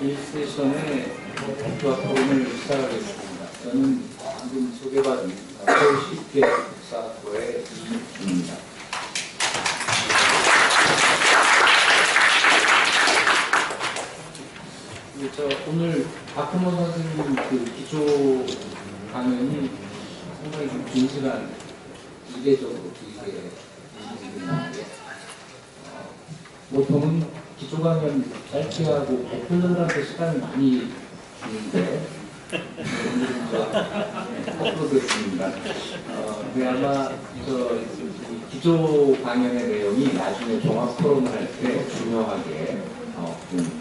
이 세션의 발표와 토론을 시작하겠습니다. 저는 방금 소개받은 서울시립대 국사학과의 이준입니다. 오늘 박흠원 선생님 그 기조 강연이 상당히 좀 긴 시간, 이례적으로 길게 진행되는데, 보통은 기조 강연 짧게 하고 발표자들한테 시간을 많이 주는데 오늘은 거꾸로 됐습니다. 근데 아마 이 기조 강연의 내용이 나중에 종합 토론을 할 때 중요하게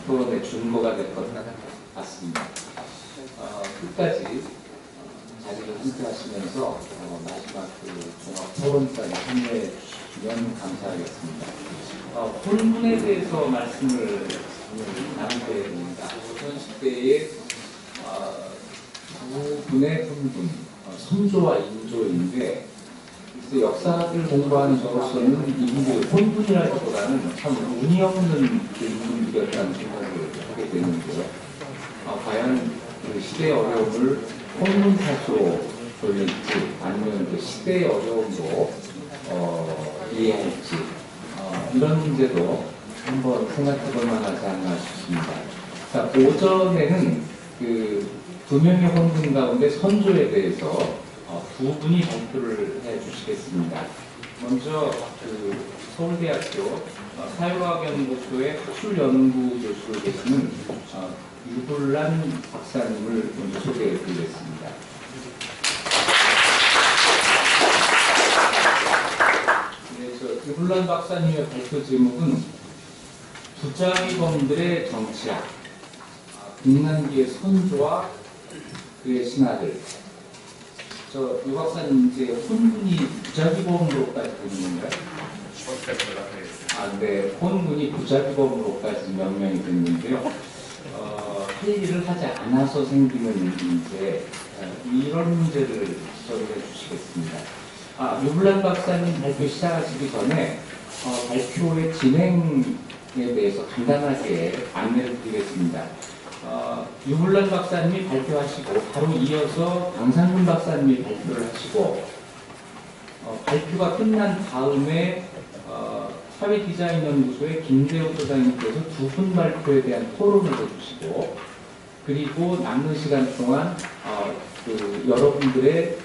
토론의 준거가 될 것 같습니다. 끝까지 자리를 함께하시면서 마지막 그 종합 토론까지 참여해 주시면 감사하겠습니다. 혼분에 대해서 말씀을 나누게 됩니다. 조선시대의 두 분의 혼분, 선조와 인조인데, 역사를 공부하는 저로서는 이분들이 혼분이라기보다는 참 운이 없는 인물이었다는 생각을 하게 되는데요. 과연 그 시대의 어려움을 혼분 탓으로 돌릴지, 아니면 그 시대의 어려움으로 이해할지, 이런 문제도 한번 생각해 볼 만하지 않나 싶습니다. 자, 오전에는 그 두 명의 혼분 가운데 선조에 대해서 두 분이 발표를 해 주시겠습니다. 먼저 그 서울대학교 사회과학연구소의 학술연구 교수로 계시는 유불란 박사님을 먼저 소개해 드리겠습니다. 유불란 박사님의 발표 제목은 부자위범들의 정치학, 국난기의 선조와 그의 신하들. 유 박사님, 이제 혼분이 부자위범으로까지 되는 건가요? 네, 혼분이 부자위범으로까지 명명이 됐는데요. 할 일을 하지 않아서 생기는 문제, 이런 문제를 지적해 주시겠습니다. 유불란 박사님 발표 시작하시기 전에 발표의 진행에 대해서 간단하게 안내를 드리겠습니다. 유불란 박사님이 발표하시고 바로 이어서 강상균 박사님이 발표를 하시고 발표가 끝난 다음에 사회디자인연구소의 김대호 소장님께서 두 분 발표에 대한 토론을 해주시고, 그리고 남는 시간 동안 여러분들의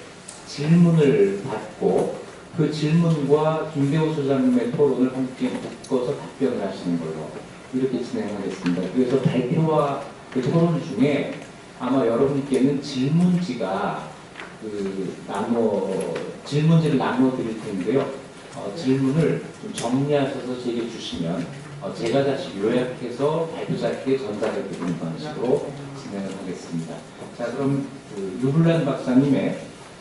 질문을 받고 그 질문과 김대호 소장님의 토론을 함께 묶어서 답변을 하시는 걸로 이렇게 진행하겠습니다. 그래서 발표와 그 토론 중에 아마 여러분께는 질문지가 질문지를 나눠 드릴 텐데요. 질문을 좀 정리하셔서 제게 주시면 제가 다시 요약해서 발표자께 전달해 드리는 방식으로 진행을 하겠습니다. 자, 그럼 유불란 박사님의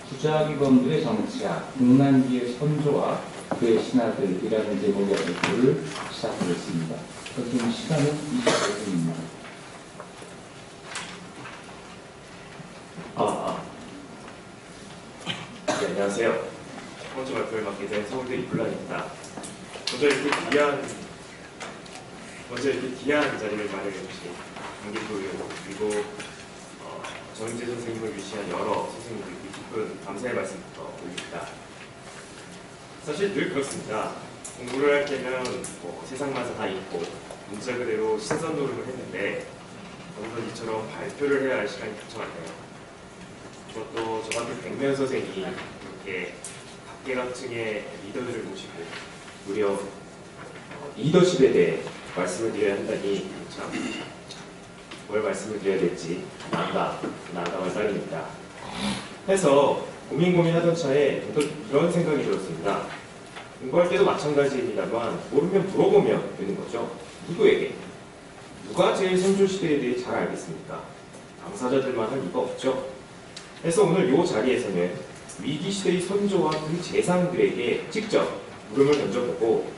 부자위범들의 정치학, 국난기의 선조와 그의 신하들이라는 제목의 발표를 시작하겠습니다. 지금 시간은 25분입니다. 네, 안녕하세요. 첫 번째 발표를 맡게 된 서울대 유불란입니다. 먼저 이렇게 귀한 자리를 마련해주신 강길도 의원, 그리고 정인재 선생님을 위시한 여러 선생님들께 깊은 감사의 말씀부터 올립니다. 사실 늘 그렇습니다. 공부를 할 때는 세상마다 다 있고 문자 그대로 신선 노름을 했는데 오늘은 이처럼 발표를 해야 할 시간이 닥쳐왔네요. 그것도 저 같은 백면 선생이 이렇게 각계각층의 리더들을 모시고 무려 리더십에 대해 말씀을 드려야 한다니 참 뭘 말씀을 드려야 될지 난감할 따름입니다. 해서 고민하던 차에 이런 생각이 들었습니다. 공부할 때도 마찬가지입니다만 모르면 물어보면 되는 거죠. 누구에게? 누가 제일 선조시대에 대해 잘 알겠습니까? 당사자들만 할 리가 없죠. 그래서 오늘 이 자리에서는 위기시대의 선조와 그 재상들에게 직접 물음을 던져보고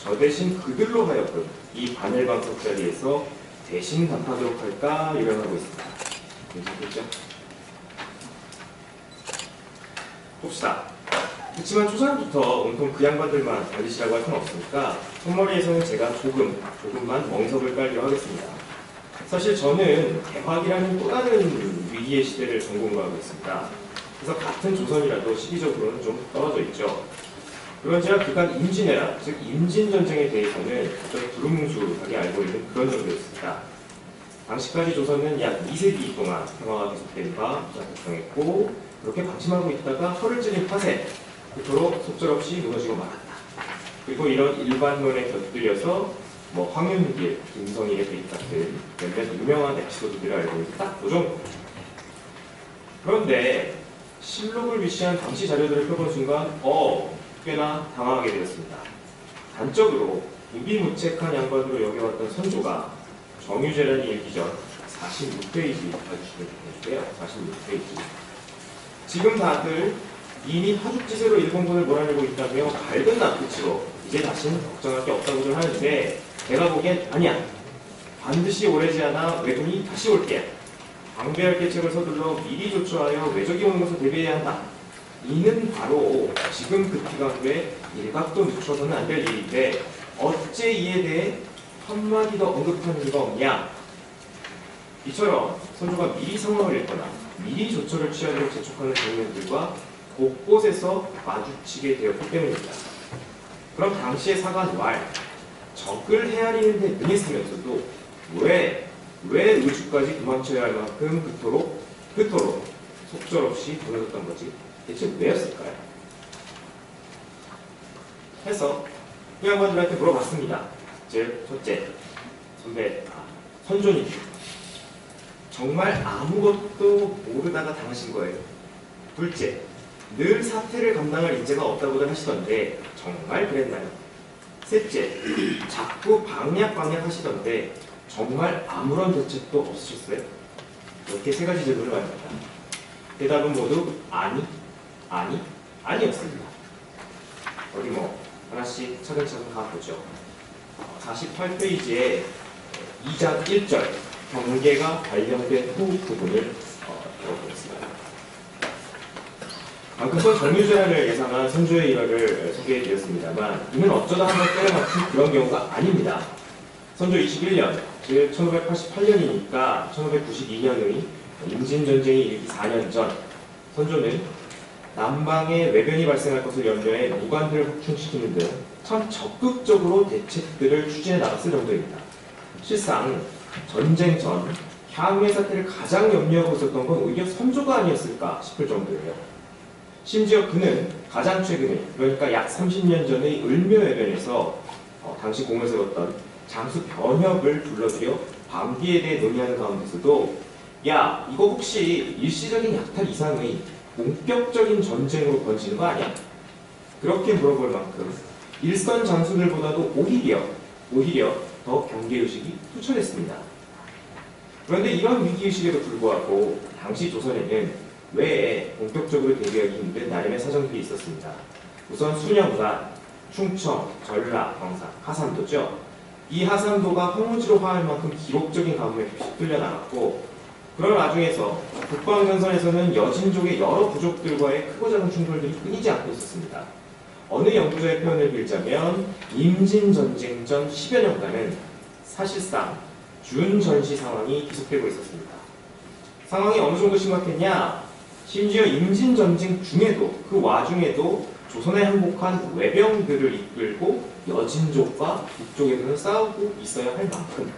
저 대신 그들로 하여금 이 바늘방석 자리에서 대신 답하도록 할까 유명하고 있습니다. 괜찮겠죠? 봅시다. 그렇지만 초반부터 온통 그 양반들만 달리시라고 할 수는 없으니까 손머리에서는 제가 조금만 멍석을 깔려 하겠습니다. 사실 저는 대화기라는 또 다른 위기의 시대를 전공하고 있습니다. 그래서 같은 조선이라도 시기적으로는 좀 떨어져 있죠. 그런지라 그간 임진왜란, 즉 임진전쟁에 대해서는 거의 두루뭉술하게 알고 있는 그런 정도였습니다. 당시까지 조선은 약 2세기 동안 평화가 계속된 바 작성했고 그렇게 방심하고 있다가 허를 찔린 탓에 그토록 속절없이 무너지고 말았다. 그리고 이런 일반론에 곁들여서 황윤길, 김성일의 대립 같은 몇몇 유명한 에피소드들을 알고 있는 딱 그 정도. 그런데 실록을 위시한 당시 자료들을 펴본 순간 꽤나 당황하게 되었습니다. 단적으로 무비무책한 양반으로 여겨왔던 선조가 정유재라는 일기 전 46페이지 봐주시면 되는데요. 46페이지. 지금 다들 이미 하죽지세로 일본군을 몰아내고 있다며 밝은 낯빛으로 이제 다시는 걱정할 게 없다고들 하는데 내가 보기엔 아니야. 반드시 오래지 않아 왜군이 다시 올 게야. 방배할 계책을 서둘러 미리 조처하여 왜적이 오는 것을 대비해야 한다. 이는 바로 지금 그 기간에 일각도 늦춰서는 안 될 일인데 어째 이에 대해 한마디 더 언급하는 이가 없냐. 이처럼 선조가 미리 상황을 읽거나 미리 조처를 취하도록 재촉하는 장면들과 곳곳에서 마주치게 되었기 때문입니다. 그럼 당시의 사관 왈 적을 헤아리는 데 능했으면서도 왜 의주까지 도망쳐야 할 만큼 그토록 속절없이 보내줬던 거지? 대체 왜였을까요? 해서 그 양반들한테 물어봤습니다. 첫째, 선배, 선조님 정말 아무것도 모르다가 당하신 거예요. 둘째, 늘 사태를 감당할 인재가 없다고들 하시던데 정말 그랬나요? 셋째, 자꾸 방약 하시던데 정말 아무런 대책도 없으셨어요? 이렇게 세 가지 질문을 받습니다. 대답은 모두 아니었습니다. 어디 하나씩 차근차근 가보죠. 48페이지에 2장 1절 경계가 발령된 후 부분을 들어보겠습니다. 방금전 정유재란을 예상한 선조의 일화를 소개해드렸습니다만 이는 어쩌다 한번 때려맞춘 그런 경우가 아닙니다. 선조 21년, 즉 1588년이니까 1592년의 임진전쟁이 일기 4년 전 선조는 남방에 외변이 발생할 것을 염려해 무관들을 확충시키는 등 참 적극적으로 대책들을 추진해 나갔을 정도입니다. 실상 전쟁 전 향후의 사태를 가장 염려하고 있었던 건 오히려 선조가 아니었을까 싶을 정도예요. 심지어 그는 가장 최근에, 그러니까 약 30년 전의 을묘해변에서 당시 공을 세웠던 장수 변협을 불러들여 방비에 대해 논의하는 가운데서도 야, 이거 혹시 일시적인 약탈 이상의 본격적인 전쟁으로 번지는 거 아니야? 그렇게 물어볼 만큼 일선 장수들보다도 오히려 더 경계의식이 투철했습니다. 그런데 이런 위기의식에도 불구하고 당시 조선에는 왜 본격적으로 대비하기 힘든 나름의 사정들이 있었습니다. 우선 수령관, 충청, 전라, 경상, 하산도죠. 이 하산도가 황무지로 화할 만큼 기록적인 가뭄에 휩쓸려 나갔고 그런 와중에서 북방전선에서는 여진족의 여러 부족들과의 크고 작은 충돌들이 끊이지 않고 있었습니다. 어느 연구자의 표현을 빌자면 임진전쟁 전 10여 년간은 사실상 준전시 상황이 계속되고 있었습니다. 상황이 어느 정도 심각했냐? 심지어 임진전쟁 중에도 그 와중에도 조선에 항복한 외병들을 이끌고 여진족과 북쪽에서는 싸우고 있어야 할 만큼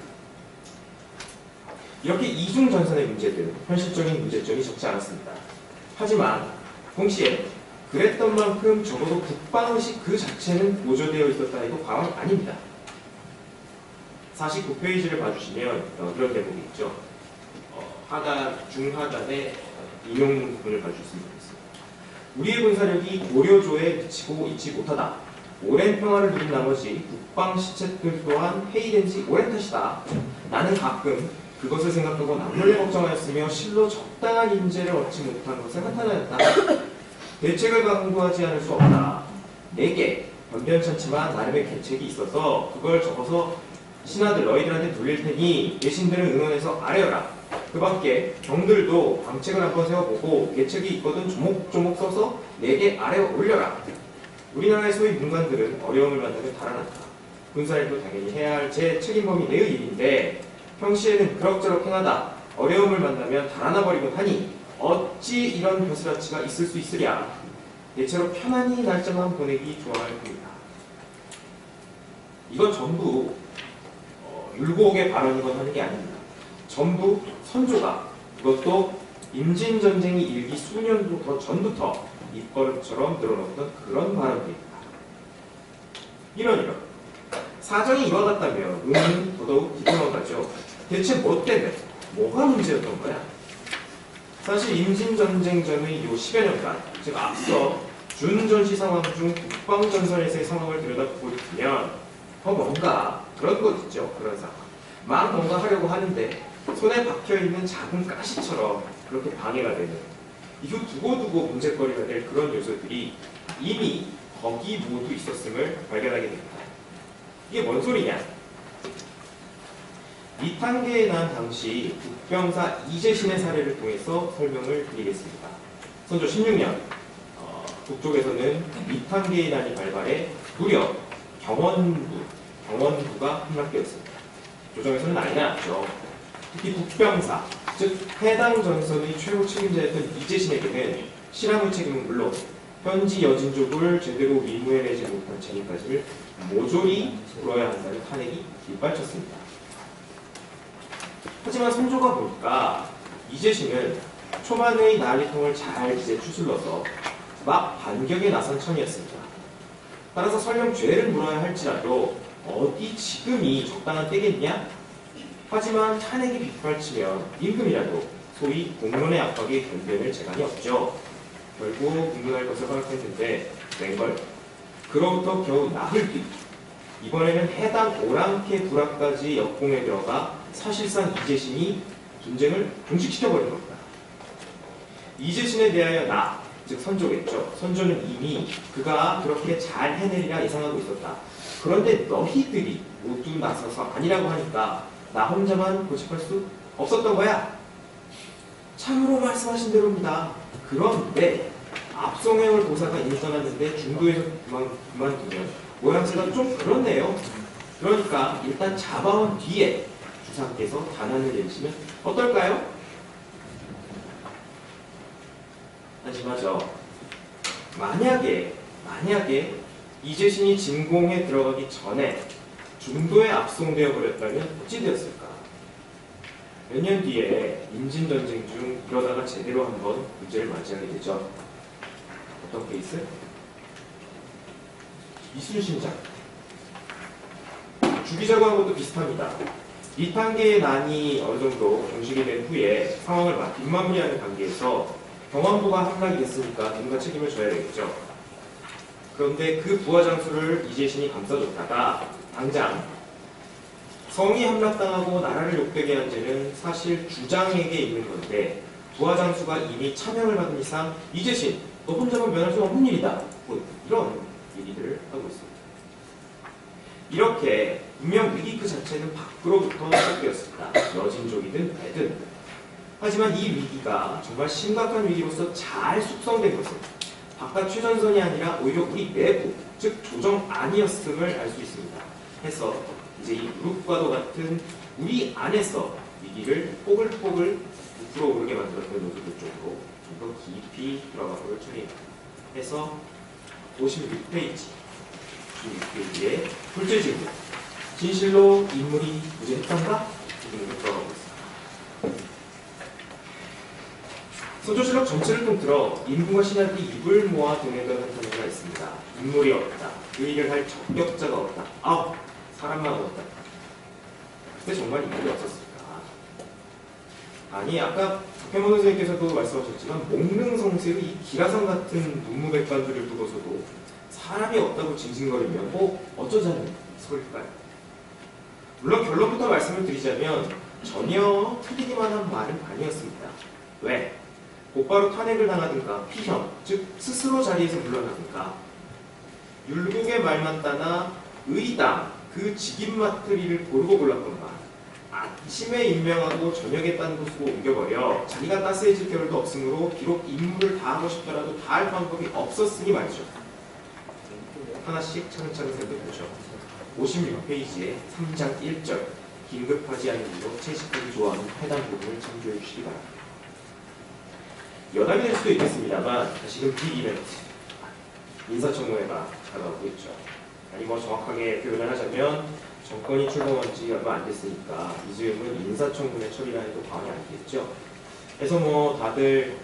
이렇게 이중전선의 문제들은 현실적인 문제점이 적지 않았습니다. 하지만 동시에 그랬던 만큼 적어도 국방의식 그 자체는 고조되어 있었다 해도 과언 아닙니다. 49페이지를 봐주시면 그런 대목이 있죠. 중하단의 인용 부분을 봐주셨으면 좋겠습니다. 우리의 군사력이 고려조에 미치고 있지 못하다. 오랜 평화를 누린 나머지 국방 시책들 또한 해이된 지 오랜 탓이다. 나는 가끔 그것을 생각하고 남몰래 걱정하였으며 실로 적당한 인재를 얻지 못한 것을 한탄하였다. 대책을 강구하지 않을 수 없다. 내게 변변찮지만 나름의 계책이 있어서 그걸 적어서 신하들 너희들한테 돌릴 테니 예신들은 응원해서 아뢰어라. 그 밖에 경들도 방책을 한번 세워보고 계책이 있거든 조목조목 써서 내게 아래어 올려라. 우리나라의 소위 문관들은 어려움을 만나면 달아난다. 군사일도 당연히 해야 할 제 책임범위 내의 일인데 평시에는 그럭저럭 행하다 어려움을 만나면 달아나 버리곤 하니 어찌 이런 벼슬아치가 있을 수 있으랴. 대체로 편안히 날짜만 보내기 좋아할 뿐이다. 이건 전부 율곡의 발언이건 하는 게 아닙니다. 전부 선조가 그것도 임진전쟁이 일기 수년도 더 전부터 입버릇처럼 늘어놓던 그런 발언입니다. 이런 사정이 이와 같다면 의문은 더더욱 깊어가죠. 대체 뭐 때문에? 뭐가 문제였던 거야? 사실 임진전쟁 전의 요 10여 년간, 즉 앞서 준전시 상황 중 국방전선에서의 상황을 들여다보고 있으면 뭔가 그런 것 있죠. 그런 상황. 막 뭔가 하려고 하는데 손에 박혀있는 작은 가시처럼 그렇게 방해가 되는, 이후 두고두고 문제거리가 될 그런 요소들이 이미 거기 모두 있었음을 발견하게 됩니다. 이게 뭔 소리냐? 이탄계에 난 당시 국병사 이재신의 사례를 통해서 설명을 드리겠습니다. 선조 16년 북쪽에서는 이탄계의 난이 발발해 무려 경원부가 함락되었습니다. 조정에서는 난리가 났죠. 특히 국병사, 즉 해당 전선의 최고 책임자였던 이재신에게는 실함의 책임은 물론 현지 여진족을 제대로 위무해내지 못한 책임까지를 모조리 물어야 한다는 탄핵이 빗발쳤습니다. 하지만 선조가 보니까 이재신은 초반의 난리통을 잘 추슬러서 막 반격에 나선 천이었습니다. 따라서 설령 죄를 물어야 할지라도 어디 지금이 적당한 때겠냐? 하지만 탄핵이 빗발치면 임금이라도 소위 공론의 압박에 견뎌낼 재간이 없죠. 결국 공론할 것을 허락했는데 웬걸? 그로부터 겨우 나흘 뒤 이번에는 해당 오랑캐 불화까지 역공에 들어가 사실상 이재신이 분쟁을 종식시켜버린 겁니다. 이재신에 대하여 즉 선조겠죠. 선조는 이미 그가 그렇게 잘 해내리라 예상하고 있었다. 그런데 너희들이 모두 나서서 아니라고 하니까 나 혼자만 고집할 수 없었던 거야. 참으로 말씀하신 대로입니다. 그런데 앞송해올 도사가 이미 떠났는데 중도에서 그만두면 모양새가 좀 그렇네요. 그러니까 일단 잡아온 뒤에 주상께서 단안을 내리시면 어떨까요? 안심하죠. 만약에 이재신이 진공에 들어가기 전에 중도에 압송되어 버렸다면 어찌 되었을까? 몇 년 뒤에 임진전쟁 중 이러다가 제대로 한번 문제를 맞이하게 되죠. 어떤 케이스? 이순신장. 주기자고 한 것도 비슷합니다. 이탄계의 난이 어느 정도 종식이 된 후에 상황을 뒷마무리하는 단계에서 경원부가 함락이 됐으니까 누군가 책임을 져야 되겠죠. 그런데 그 부하 장수를 이재신이 감싸줬다가 당장 성이 함락당하고 나라를 욕되게 한 죄는 사실 주장에게 있는 건데 부하 장수가 이미 차명을 받은 이상 이재신, 너 혼자만 면할 수 없는 일이다. 뭐 이런 얘기들을 하고 있습니다. 이렇게 분명 위기 그 자체는 밖으로부터 시작되었습니다. 여진족이든 애든. 하지만 이 위기가 정말 심각한 위기로서 잘 숙성된 것은 바깥 최전선이 아니라 오히려 우리 내부, 즉 조정 안이었음을 알 수 있습니다. 해서 이제 이 무릎과도 같은 우리 안에서 위기를 뽀글뽀글 부풀어 오르게 만들었던 요소들 쪽으로 좀 더 깊이 들어가 볼 차례입니다. 해서 56페이지에 둘째 질문. 진실로 인물이 무죄했던가? 질문을 들어가고 있습니다. 선조실록 전체를 통틀어 인부가 신하들이 입을 모아 동행던 한편가 있습니다. 인물이 없다. 그 일을 할 적격자가 없다. 사람만 없다. 그때 정말 인물이 없었을까? 아니, 아까 박현원 선생님께서도 말씀하셨지만 목릉성세의 이 기라성 같은 문무백관들을 두고서도 사람이 없다고 징징거리면 어쩌자는 소릴까요? 물론 결론부터 말씀을 드리자면 전혀 틀리기만 한 말은 아니었습니다. 왜? 곧바로 탄핵을 당하든가 피형, 즉 스스로 자리에서 물러나든가 율곡의 말만 따나 의당, 그 직임 맡으리를 고르고 골랐건만 아침에 임명하고 저녁에 딴 곳으로 옮겨버려 자기가 따스해질 겨를도 없으므로 비록 임무를 다하고 싶더라도 다할 방법이 없었으니 말이죠. 하나씩 차근차근 살펴보죠. 56페이지에 3장 1절 긴급하지 않은 이유로 채식하기 좋아하는 해당 부분을 참조해 주시기 바랍니다. 여담이 될 수도 있겠습니다만 지금 빅이벤트 인사청문회가 다가오고 있죠. 아니 뭐 정확하게 표현을 하자면 정권이 출범한 지 얼마 안 됐으니까 이 즈음은 인사청문회 처리라 해도 과언이 아니겠죠. 그래서 뭐 다들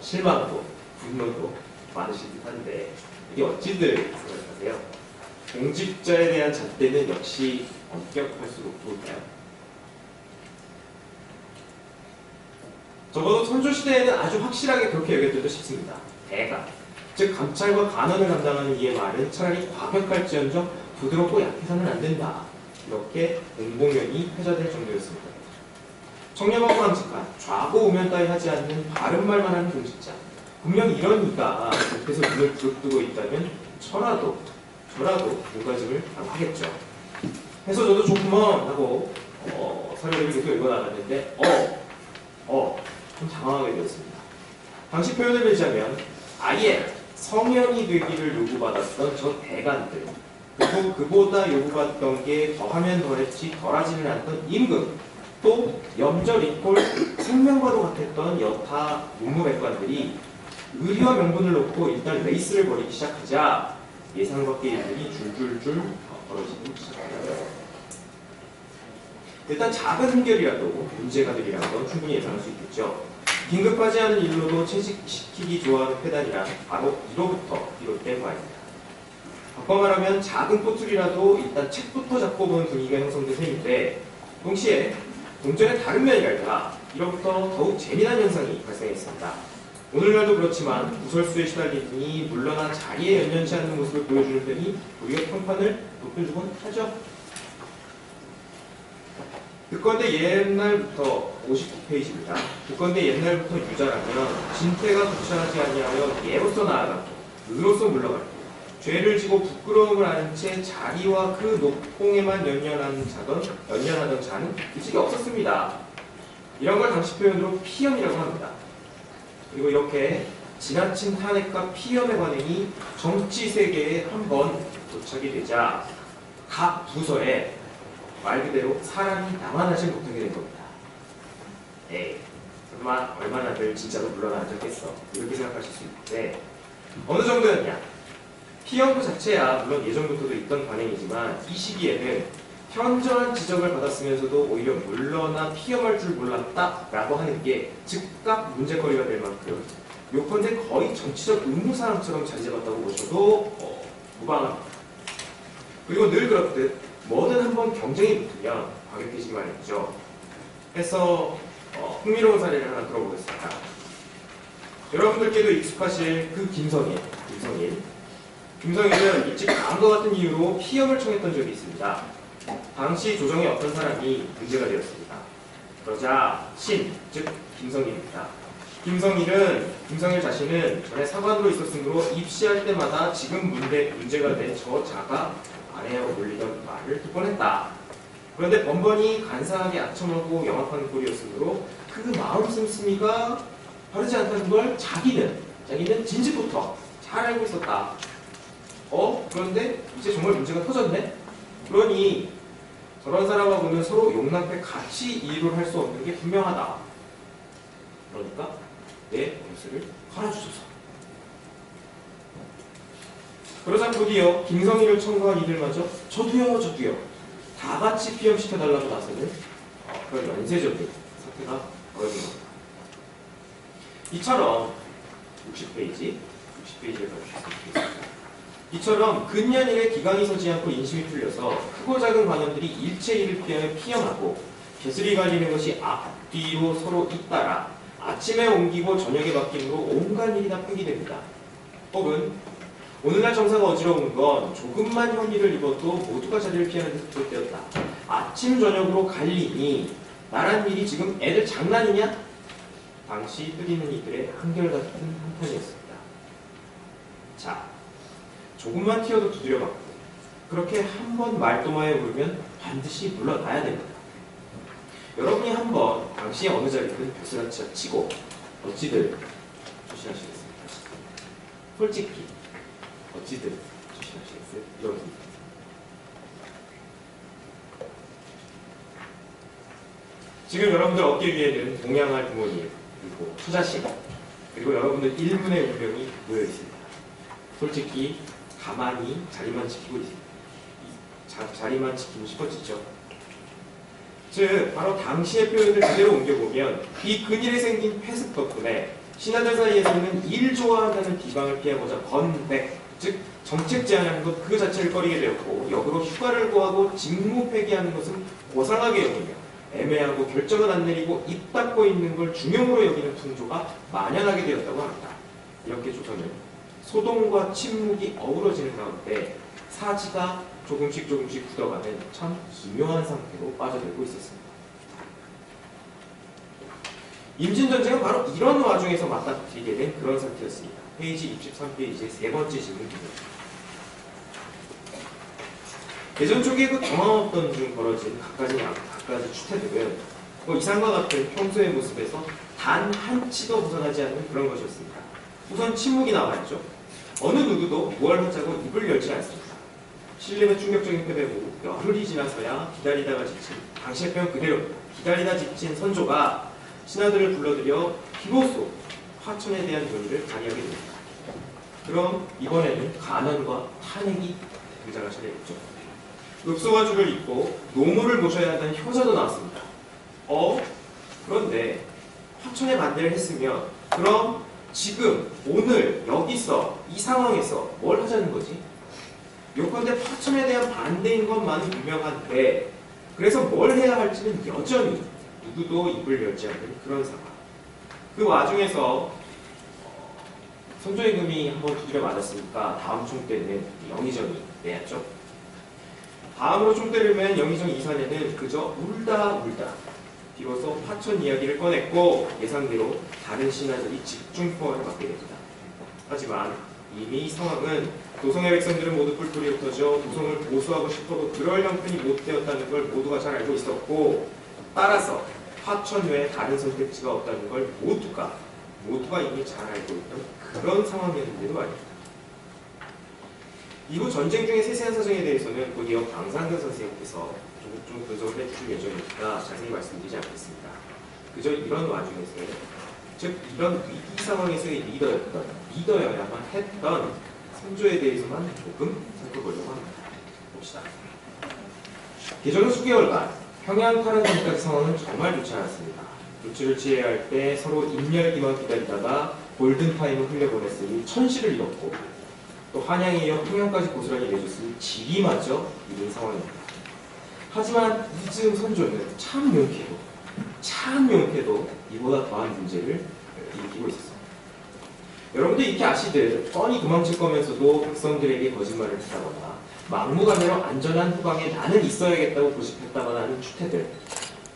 실망도 분노도 많으실 듯한데 이게 어찌들 생각하세요? 공직자에 대한 잣대는 역시 엄격할수록 좋을까요? 적어도 선조시대에는 아주 확실하게 그렇게 여겼던 싶습니다. 대가, 즉 감찰과 간언을 담당하는 이의 말은 차라리 과격할지언정 부드럽고 약해서는 안 된다. 이렇게 공공연히 회자될 정도였습니다. 청렴하고 강직한 좌고 우면 따위 하지 않는 바른 말만 하는 공직자. 분명 이런 이가 옆에서 눈을 부릅뜨고 있다면 저라도 눈가짐을 하겠죠. 해서 저도 좋구먼 하고 서류를 계속 읽어나갔는데 좀 당황하게 되었습니다. 당시 표현을 빌자면 아예 성현이 되기를 요구받았던 저 대관들, 그리고 그보다 요구받던 게 더하면 더했지 덜하지는 않던 임금, 또 염저 리콜 생명과도 같았던 여타 문무백관들이 의리와 명분을 놓고 일단 레이스를 벌이기 시작하자 예상 밖의 일들이 줄줄줄 벌어지기 시작합니다. 일단 작은 흠결이라도 문제가 되리라는 건 충분히 예상할 수 있겠죠. 긴급하지 않은 일로도 채식시키기 좋아하는 패단이란 바로 이로부터 비롯된 바입니다. 바꿔 말하면 작은 꼬투리라도 일단 책부터 잡고 보는 분위기가 형성된 셈인데 동시에 동전의 다른 면이 갈까 이로부터 더욱 재미난 현상이 발생했습니다. 오늘날도 그렇지만 구설수에 시달리니 물러나 자리에 연연치 않는 모습을 보여주는 편이 우리가 평판을 높여 주곤 하죠. 듣건대 옛날부터 59페이지입니다. 듣건대 옛날부터 유자라면 진태가 구차하지 아니하여 예로서 나아가고 의로서 물러가고 죄를 지고 부끄러움을 아는 채 자리와 그 높봉에만 연연하던 자는 일찍이 없었습니다. 이런 걸 당시 표현으로 피염이라고 합니다. 그리고 이렇게 지나친 탄핵과 피염의 관행이 정치 세계에 한번 도착이 되자 각 부서에 말 그대로 사람이 남아나지 못하게 된 겁니다. 에이, 설마 얼마나들 진짜로 물러나졌겠어 이렇게 생각하실 수 있는데 어느 정도였냐? 피염 그 자체야 물론 예전부터도 있던 관행이지만 이 시기에는 현저한 지적을 받았으면서도 오히려 물러나 피염할 줄 몰랐다라고 하는 게 즉각 문제거리가 될 만큼 요컨대 거의 정치적 의무사항처럼 자리 잡았다고 보셔도 무방합니다. 그리고 늘 그렇듯 뭐든 한번 경쟁이 붙으면 과격해지기 마련이죠. 해서 흥미로운 사례를 하나 들어보겠습니다. 여러분들께도 익숙하실 그 김성일은 일찍 다음과 같은 이유로 피염을 청했던 적이 있습니다. 당시 조정에 어떤 사람이 문제가 되었습니다. 그러자 즉 김성일입니다. 김성일 자신은 전에 사관으로 있었으므로 입시할 때마다 지금 문제가 된 저 자가 아래에 올리던 말을 듣곤 했다. 그런데 번번이 간사하게 아첨하고 영합하는 꼴이었으므로 그 마음 씀씀이가 바르지 않다는 걸 자기는 진즉부터 잘 알고 있었다. 그런데 이제 정말 문제가 터졌네? 그러니 저런 사람하고는 서로 용납해 같이 일을 할 수 없는 게 분명하다. 그러니까 내 권수를 갈아주소서. 그러자 곧이어 김성일을 청구한 이들마저 저도요 다 같이 피염시켜달라고 나서는 그런 연쇄적인 사태가 벌어진 겁니다. 이처럼 60페이지를 봐주셨으면 좋겠습니다. 이처럼 근년 이래 기강이 서지 않고 인심이 풀려서 크고 작은 관원들이 일체 이를 피하여 피염하고 개수리 갈리는 것이 앞뒤로 서로 잇따라 아침에 옮기고 저녁에 바뀌므로 온갖 일이 다 팽기됩니다. 혹은 오늘날 정사가 어지러운 건 조금만 혐의를 입어도 모두가 자리를 피하는 데 습득되었다. 아침 저녁으로 갈리니 나란 일이 지금 애들 장난이냐? 당시 뜨리는 이들의 한결같은 한탄이었습니다. 자, 조금만 튀어도 두드려봤고 그렇게 한번 말도마에 오르면 반드시 물러나야 됩니다. 여러분이 한번 당시에 어느 자리든 벼슬아치아 치고 어찌들 조심하시겠습니까? 솔직히 어찌든 조심하시겠어요? 이런 지금 여러분들 어깨 위에는 동양할 부모님, 그리고 처자식, 그리고 여러분들 1분의 운명이 모여 있습니다. 솔직히 가만히 자리만 지키고 있습니다. 자리만 지키고 싶어지죠. 즉 바로 당시의 표현을 그대로 옮겨보면 이 근일에 생긴 폐습 덕분에 신하들 사이에서는 일 좋아한다는 비방을 피하고자 건백, 즉 정책 제안하는 것 그 자체를 꺼리게 되었고, 역으로 휴가를 구하고 직무 폐기하는 것은 고상하게 여기며 애매하고 결정은 안 내리고 입 닫고 있는 걸 중용으로 여기는 풍조가 만연하게 되었다고 합니다. 이렇게 조선은 소동과 침묵이 어우러지는 가운데 사지가 조금씩 굳어가는 참 기묘한 상태로 빠져들고 있었습니다. 임진전쟁은 바로 이런 와중에서 맞닥뜨리게 된 그런 상태였습니다. 페이지 63페이지의 세 번째 질문입니다. 대전 초기에 그 경험 없던 중 벌어진 각가지 추태들은 이상과 같은 평소의 모습에서 단 한치도 벗어나지 않는 그런 것이었습니다. 우선 침묵이 나와있죠. 어느 누구도 뭘 하자고 입을 열지 않습니다. 신림의 충격적인 패배 후 열흘이 지나서야 기다리다가 지친, 당시의 표현 그대로 기다리다 지친 선조가 신하들을 불러들여 비로소 화천에 대한 논의를 자리하게 됩니다. 그럼 이번에는 간언과 탄핵이 등장할 차례겠죠. 읍소가주를 입고 노무를 모셔야 한다는 효자도 나왔습니다. 그런데 화천에 반대를 했으면 그럼 지금 오늘 여기서 이 상황에서 뭘 하자는 거지? 요컨대 화천에 대한 반대인 것만은 분명한데 그래서 뭘 해야 할지는 여전히 누구도 입을 열지 않는 그런 상황. 그 와중에서 선조의 금이 한번 두드려 맞았으니까 다음 총대는 영의정이 내야죠. 다음으로 총대를 맨 영의정 이산에는 그저 울다 비로소 화천 이야기를 꺼냈고 예상대로 다른 신하들이 집중포화를 받게 됩니다. 하지만 이미 상황은 도성의 백성들은 모두 뿔뿔이 흩어져 도성을 보수하고 싶어도 그럴 형편이 못 되었다는 걸 모두가 잘 알고 있었고, 따라서 화천 외에 다른 선택지가 없다는 걸 모두가 이미 잘 알고 있던 그런 상황이었는데도 말입니다. 이후 전쟁 중의 세세한 사정에 대해서는 곧 이어 강상근 선생님께서 좀 분석을 해주실 예정이니까 자세히 말씀드리지 않겠습니다. 그저 이런 와중에서, 즉 이런 위기 상황에서의 리더여야만 했던 선조에 대해서만 조금 살펴보려고 합니다. 봅시다. 개전후 수개월간 평양 탈환전까지 상황은 정말 좋지 않았습니다. 조치를 취해야 할 때 서로 임열기만 기다리다가 골든타임을 흘려보냈으니 천시를 잃었고, 또 한양에 이어 평양까지 고스란히 내줬으니 지리마저 잃은 상황입니다. 하지만 이즈음 선조는 참 용케도 이보다 더한 문제를 일으키고 있었습니다. 여러분들 이렇게 아시듯 뻔히 도망칠 거면서도 백성들에게 거짓말을 했다거나 막무가내로 안전한 후방에 나는 있어야겠다고 고집했다거나 하는 추태들,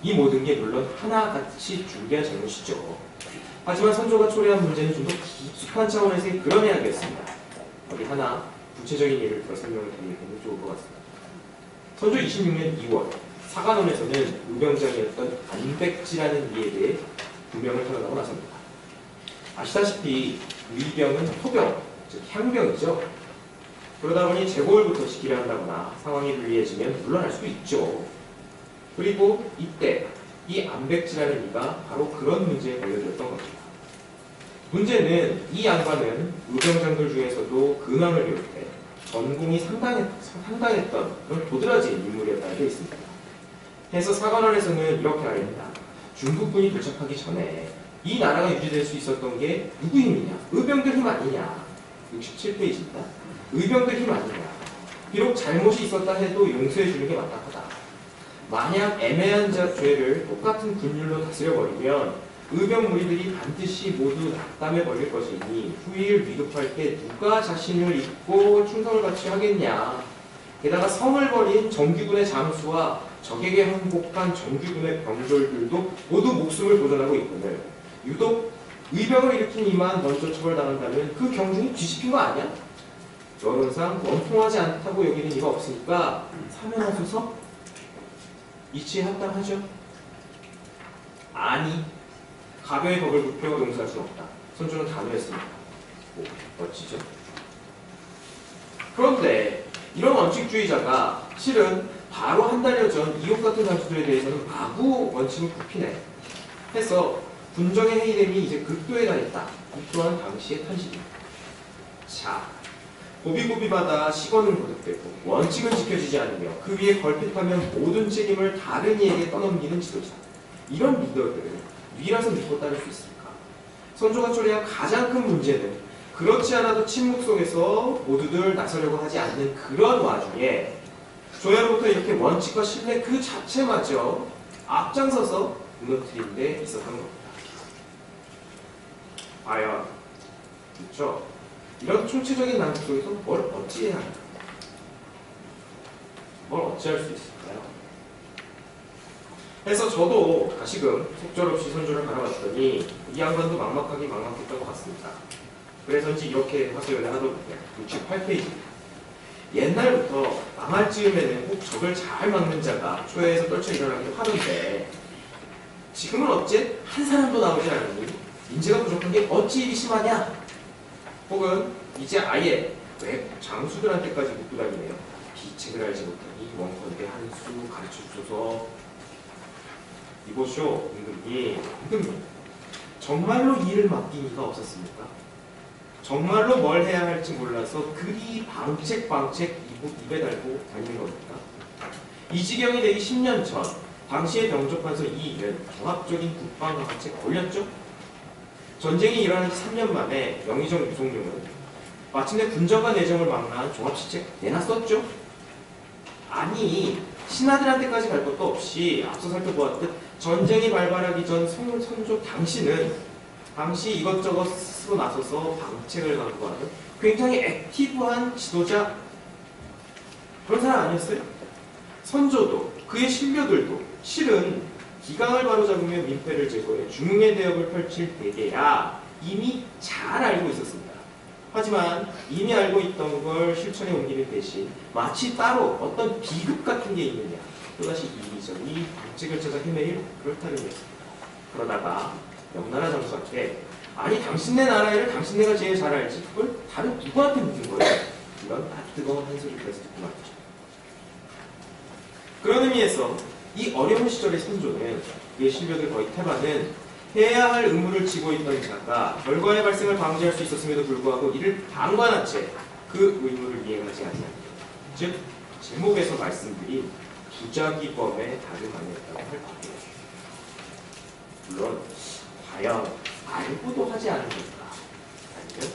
이 모든 게 물론 하나같이 준비한 잘못이죠. 하지만 선조가 초래한 문제는 좀 더 깊숙한 차원에서의 그런 이야기였습니다. 어디 하나 구체적인 예를 들어 설명을 드리면 좋을 것 같습니다. 선조 26년 2월 사관원에서는 의병장이었던 안백지라는 이에 대해 분명을 털어나고 나섭니다. 아시다시피 의병은 토병, 즉 향병이죠. 그러다 보니 제고을부터 지키려 한다거나 상황이 불리해지면 물러날 수도 있죠. 그리고 이때 이 안백지라는 이가 바로 그런 문제에 걸려들었던 겁니다. 문제는 이 양반은 의병장들 중에서도 근황을 비롯해 전공이 상당했던 그런 도드라지인 인물이었다는 게 있습니다. 해서 사관원에서는 이렇게 말합니다. 중국군이 도착하기 전에 이 나라가 유지될 수 있었던 게 누구 힘이냐? 의병들 힘 아니냐? 67페이지입니다. 의병들 힘 아니냐? 비록 잘못이 있었다 해도 용서해 주는 게 마땅하다. 만약 애매한 죄를 똑같은 군율로 다스려버리면 의병 무리들이 반드시 모두 낙담해 버릴 것이니 후일 위급할 때 누가 자신을 잊고 충성을 바치 하겠냐. 게다가 성을 버린 정규군의 장수와 적에게 항복한 정규군의 병졸들도 모두 목숨을 보존하고 있거늘 유독 의병을 일으킨 이만 먼저 처벌당한다면 그 경중이 뒤집힌 거 아니야? 여론상 원통하지 않다고 여기는 이가 없으니까 사면하소서? 이치에 합당하죠? 아니, 가벼의 법을 굽혀 용서할 수는 없다. 선조는 단호했습니다. 멋지죠? 그런데 이런 원칙주의자가 실은 바로 한 달여 전 이옥 같은 단수들에 대해서는 마구 원칙을 굽히네 해서 분정의 회의됨이 이제 극도에 달했다. 이 또한 당시의 탄식입니다. 자, 고비고비마다 시건은 거듭되고 원칙은 지켜지지 않으며 그 위에 걸핏하면 모든 책임을 다른 이에게 떠넘기는 지도자. 이런 리더들은 위라서 믿고 따를 수 있을까? 선조가 처리한 가장 큰 문제는 그렇지 않아도 침묵 속에서 모두들 나서려고 하지 않는 그런 와중에 조야로부터 이렇게 원칙과 신뢰 그 자체마저 앞장서서 무너뜨린 데 있었던 겁니다. 과연 그렇죠? 이런 총체적인 난국 속에서 뭘 어찌해야 할까? 뭘 어찌할 수 있을까요? 해서 저도 다시금 속절없이 선조를 바라봤더니 이 양반도 막막하긴 막막했던 것 같습니다. 그래서인지 이렇게 화소연을 하더군요. 68페이지. 옛날부터 망할 즈음에는 꼭 적을 잘 막는 자가 초야에서 떨쳐 일어나기도 하던데 지금은 어째 한 사람도 나오지 않으니 인재가 부족한 게 어찌 일이 심하냐? 혹은 이제 아예 왜 장수들한테까지 묻고 다니네요. 비책을 알지 못하니 원컨대 한 수 가르쳐 주소서. 이보쇼, 임금님. 정말로 일을 맡긴 이가 없었습니까? 정말로 뭘 해야 할지 몰라서 그리 방책 입에 달고 다니는 겁니까? 이 지경이 되기 10년 전 당시의 병조판서 이인은 종합적인 국방과학책에 올렸죠. 전쟁이 일어난 지 3년 만에 영의정 유송룡은 마침내 군정과 내정을 망라한 종합시책 내놨었죠. 아니 신하들한테까지 갈 것도 없이 앞서 살펴보았듯 전쟁이 발발하기 전 선조 당시는 당시 이것저것 스스로 나서서 방책을 강구하는 굉장히 액티브한 지도자 그런 사람 아니었어요? 선조도 그의 신료들도 실은 기강을 바로잡으며 민폐를 제거해 중흥의 대업을 펼칠 때에야 이미 잘 알고 있었습니다. 하지만 이미 알고 있던 걸 실천에 옮기는 대신 마치 따로 어떤 비극 같은 게 있느냐 또다시 이리저리 방책을 찾아 헤매일 그럴 타임이었습니다. 그러다가 명나라 장수한테 아니 당신네 나라 일을 당신네가 제일 잘 알지 그걸 다른 누구한테 묻은 거예요? 이런 뜨거운 한 소리 그래서 듣고 말이죠. 그런 의미에서 이 어려운 시절의 선조는 그의 신료들 거의 태반은 해야 할 의무를 지고 있던 자가 결과의 발생을 방지할 수 있었음에도 불구하고 이를 방관한 채 그 의무를 이행하지 아니합니다. 즉 제목에서 말씀드린 부작위범에 다름 아니었다고 할 겁니다. 물론 과연 알고도 하지 않은 걸까? 아니면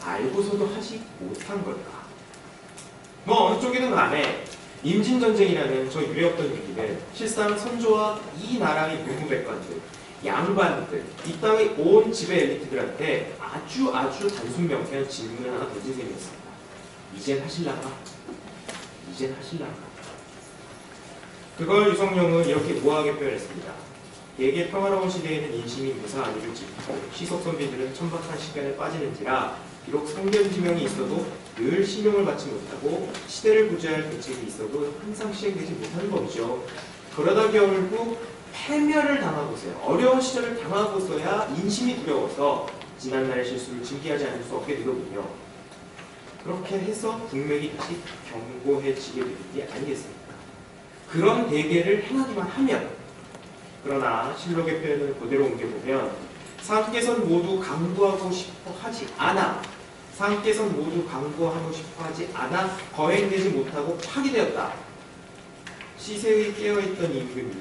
알고서도 하지 못한 걸까? 뭐 어느 쪽이든 간에 임진전쟁이라는 저 유례없던 위기는 실상 선조와 이 나라의 문무백관들, 양반들, 이 땅의 온 지배 엘리트들한테 아주 단순 명쾌한 질문을 하나 던진 셈이었습니다. 이젠 하실란가? 이젠 하실란가? 그걸 유성룡은 이렇게 우아하게 표현했습니다. 대개 평화로운 시대에는 인심이 무사 아니를 짚고 시속 선비들은 천박한 시간에 빠지는지라 비록 상견지명이 있어도 늘 신용을 받지 못하고 시대를 구제할 대책이 있어도 항상 시행되지 못하는 법이죠. 그러다 결국 패멸을 당하고서야 어려운 시절을 당하고서야 인심이 두려워서 지난날의 실수를 증기하지 않을 수 없게 되거든요. 그렇게 해서 국맥이 다시 견고해지게 되는 게 아니겠습니까? 그런 대계를 행하기만 하면 그러나 실록의 표현을 그대로 옮겨보면 상께선 모두 강구하고 싶어 하지 않아 상께선 모두 강구하고 싶어 하지 않아 거행되지 못하고 파기되었다. 시세의 깨어있던 임금이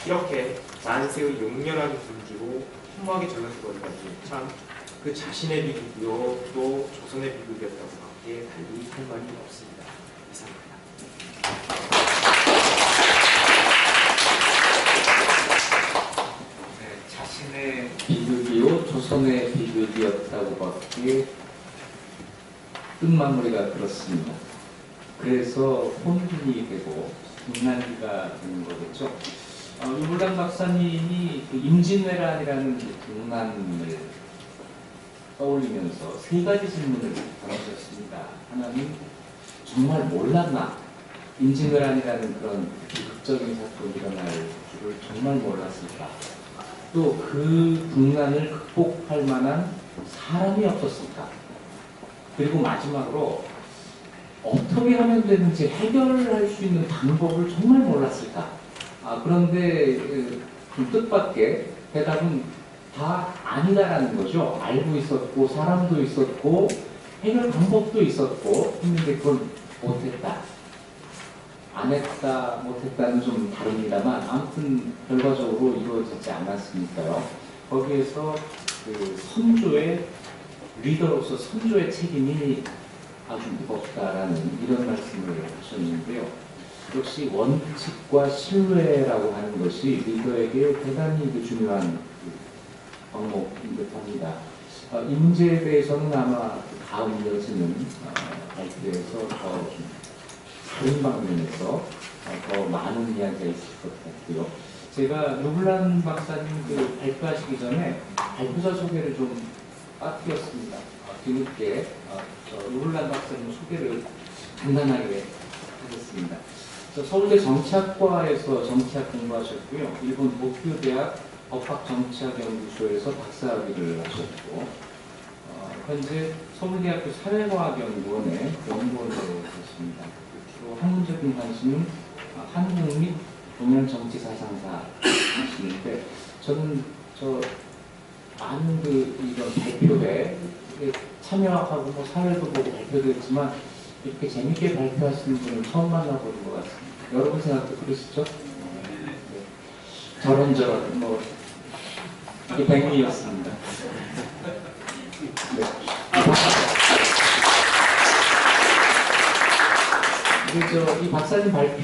이렇게 난세의 용렬한 군주로 허무하게 전락해버리다니 참 그 자신의 비극이요 또 조선의 비극이었다고밖에 달리 할 말이 없습니다. 이상입니다. 자신의 비극이요 조선의 비극이었다고밖에 끝마무리가 그렇습니다. 그래서 혼분이 되고 분난리가 되는 거겠죠. 이물당 박사님이 그 임진왜란이라는 분난을 떠올리면서 세 가지 질문을 던지셨습니다. 하나는 정말 몰랐나? 임진왜란이라는 그런 비극적인 사건이 일어날 줄을 정말 몰랐을까? 또 그 분난을 극복할 만한 사람이 없었을까? 그리고 마지막으로 어떻게 하면 되는지 해결할 수 있는 방법을 정말 몰랐을까. 그런데 좀 뜻밖의 대답은 다 아니다라는 거죠. 알고 있었고 사람도 있었고 해결 방법도 있었고 했는데 그걸 못했다. 안 했다, 못했다는 좀 다릅니다만 아무튼 결과적으로 이루어지지 않았으니까요. 거기에서 그 선조의 리더로서 선조의 책임이 아주 무겁다라는 이런 말씀을 하셨는데요. 역시 원칙과 신뢰라고 하는 것이 리더에게 대단히 중요한 덕목인 듯합니다. 이 문제에 대해서는 아마 다음 이어지는 발표에서 더 다른 방면에서 더 많은 이야기가 있을 것 같고요. 제가 루블란 박사님 그 발표하시기 전에 발표자 소개를 좀 빠뜨렸습니다. 뒤늦게 루블란 박사님 소개를 간단하게 하겠습니다. 서울대 정치학과에서 정치학 공부하셨고요. 일본 도쿄대학 법학정치학연구소에서 박사학위를 하셨고 현재 서울대학교 사회과학연구원에 연구원으로 계십니다. 주로 학문적인 관심은 한국 및 동양 정치 사상사 하시는데 저는 많은 이런 발표회 참여하고 뭐 사회도 보고 발표도 했지만 이렇게 재밌게 발표하시는 분은 처음 만나보는 것 같습니다. 여러분 생각도 그러시죠? 네. 저런저런 뭐 이게 백미였습니다. 네. 이 박사님 발표